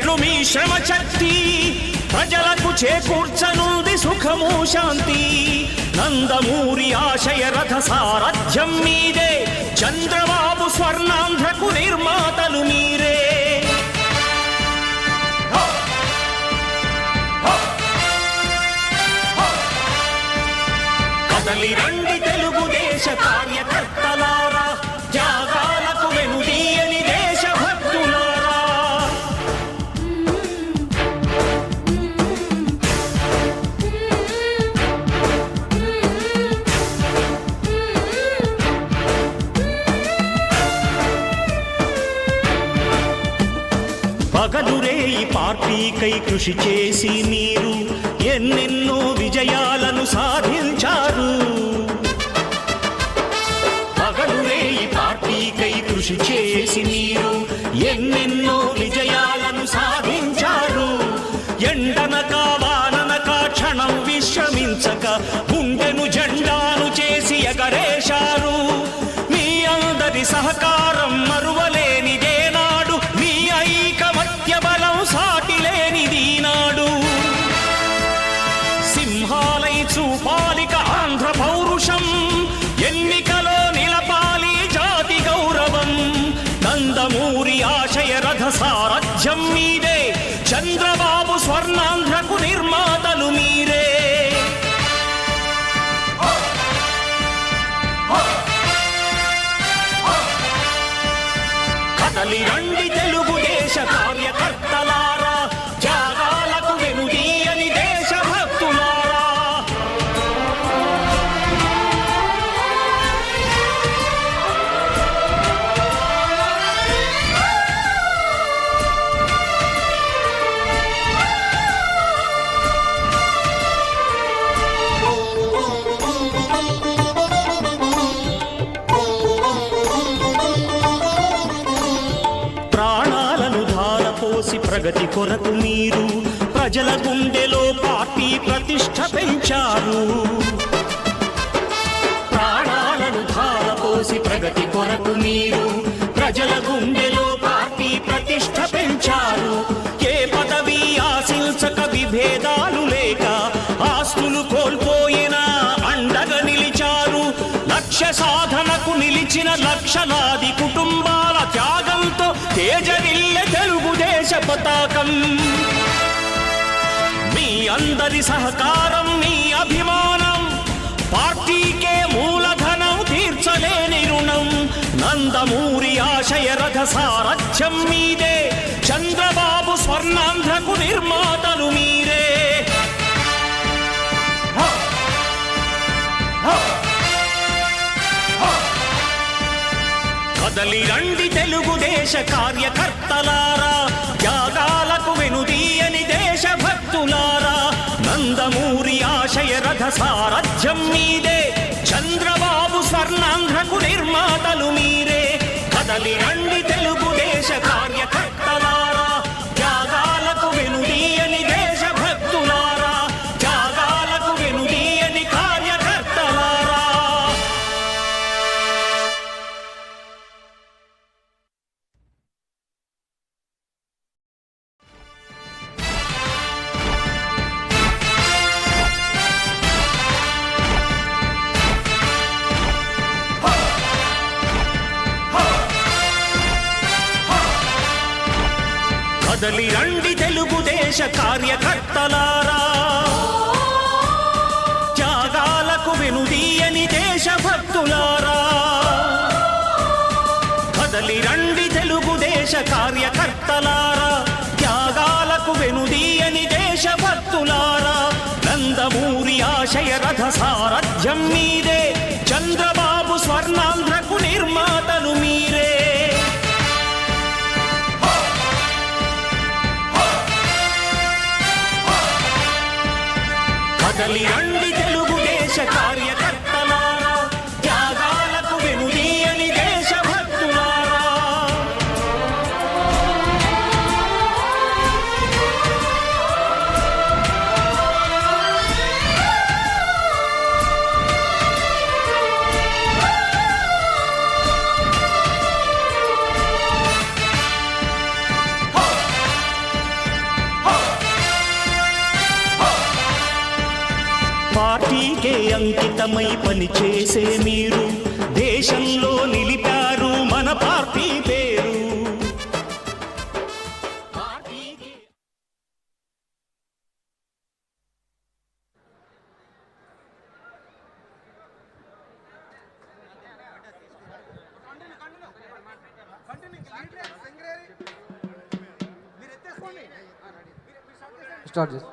ఏళ్ళు మీ శ్రమ శక్తి ప్రజలకు చేకూర్చనుంది సుఖము శాంతి. నందమూరి ఆశయ రథ సారథ్యం మీదే, చంద్రబాబు స్వర్ణాంధ్రకు నిర్మాతలు మీరే. కదలి రండి తెలుగుదేశ కార్యకర్తలారా, త్యాగాలకు వెనుదీయని దేశభక్తులారా. పగలురేయి పార్టీకై కృషి చేసి మీరు ఎన్నెన్నో విజయాలను సాధించారు. పగలురేయి పార్టీకై కృషి చేసి మీరు ఎన్నెన్నో విజయాలను సాధించారు. ఎండనక వాననక క్షణం విశ్రమించక గుండెను జెండాను చేసి ఎగరేశారు. మీ అందరి సహకారం మరువలేనిదే నాడు, మీ ఐకమత్య బలం సాటిలేనిది నాడు. సింహాలై చూపాలిక ఆంధ్ర పౌరుషం, ఎన్నికలో నిలపాలి జాతి గౌరవం. నందమూరి ఆశయ రథ సారథ్యం మీదే, చంద్రబాబు స్వర్ణాంధ్రకు నిర్మాతలు మీరే. కదలి రండి తెలుగుదేశ కార్యకర్తలారా, త్యాగాలకు వెనుదీయని దేశభక్తులారా. ప్రాణాలను ధారపోసి ప్రగతి కొరకు మీరు ప్రజల గుండెలో పార్టీ ప్రతిష్ఠ పెంచారు. ప్రాణాలను ధారపోసి ప్రగతి కొరకు మీరు ప్రజల గుండెలో పార్టీ ప్రతిష్ఠ పెంచారు. ఏ పదవి ఆశించక విభేదాలు లేక ఆస్తులు కోల్పోయినా అండగా నిలిచారు. లక్ష్య సాధనకు నిలిచిన లక్షలాది కుటుంబాల త్యాగంతో తేజరిల్లె తెలుగుదేశ పతాకం. మీ అందరి సహకారం, మీ అభిమానం పార్టీకే మూలధనం, తీర్చలేని రుణం. నందమూరి ఆశయ రథ సారథ్యం మీదే, చంద్రబాబు స్వర్ణాంధ్రకు నిర్మాతలు మీరే. కదలి రండి తెలుగుదేశ కార్యకర్తలారా, త్యాగాలకు వెనుదీయని దేశభక్తులారా. నందమూరి ఆశయ రథ సారథ్యం మీదే, చంద్రబాబు స్వర్ణాంధ్రకు నిర్మాతలు మీరే. కదలి రండి తెలుగుదేశ కార్యకర్తలారా, త్యాగాలకు వెనుదీయని దేశభక్తులారా, త్యాగాలకు వెనుదీయని కార్యకర్తలారా. కదలి రండి తెలుగుదేశ కార్యకర్తలారా, త్యాగాలకు వెనుదీయని దేశభక్తులారా. కదలి రండి తెలుగుదేశ కార్యకర్తలారా, త్యాగాలకు వెనుదీయని దేశభక్తులారా. నందమూరి ఆశయ రథ సారథ్యం మీదే, చంద్రబాబు స్వర్ణాంధ్రకు నిర్మాతలు మీరే. కదలి రండి తెలుగుదేశ కార్యకర్తలారా, త్యాగాలకు వెనుదీయని దేశభక్తులారా. పార్టీకే అంకితమై పనిచేసే మీరు దేశంలో నిలిపారు మన పార్టీ పేరు. స్టార్ట్ చేసి